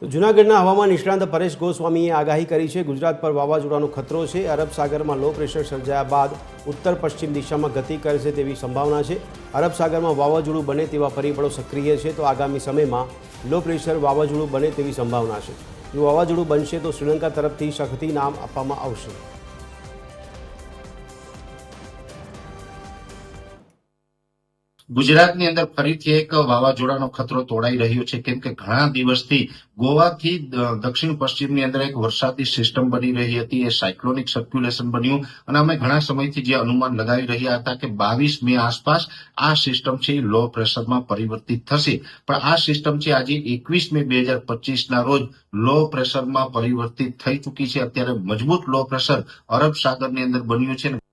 જૂનાગઢના હવામાન નિષ્ણાંત પરેશ ગોસ્વામીએ આગાહી કરી છે ગુજરાત પર વાવાઝોડાનો ખતરો છે। અરબ સાગરમાં લો પ્રેશર સર્જાયા બાદ ઉત્તર પશ્ચિમ દિશામાં ગતિ કરશે તેવી સંભાવના છે। અરબ સાગરમાં વાવાઝોડું બને તેવા પરિબળો સક્રિય છે તો આગામી સમયમાં લો પ્રેશર વાવાઝોડું બને તેવી સંભાવના છે। જો વાવાઝોડું બનશે તો શ્રીલંકા તરફથી શક્તિ નામ આપવામાં આવશે। ગુજરાતની અંદર ફરીથી એક વાવાઝોડાનો ખતરો તોડાઈ રહ્યો છે, કેમ કે ઘણા દિવસથી ગોવાથી દક્ષિણ પશ્ચિમની અંદર એક વરસાદી સિસ્ટમ બની રહી હતી। એ સાયક્લોનિક સર્ક્યુલેશન બન્યું અને અમે ઘણા સમયથી જે અનુમાન લગાવી રહ્યા હતા કે 22 મે આસપાસ આ સિસ્ટમ છે એ લો પ્રેશરમાં પરિવર્તિત થશે, પણ આ સિસ્ટમ છે આજે 21 મે 2025ના રોજ લો પ્રેશરમાં પરિવર્તિત થઈ ચૂકી છે। અત્યારે મજબૂત લો પ્રેશર અરબ સાગરની અંદર બન્યું છે।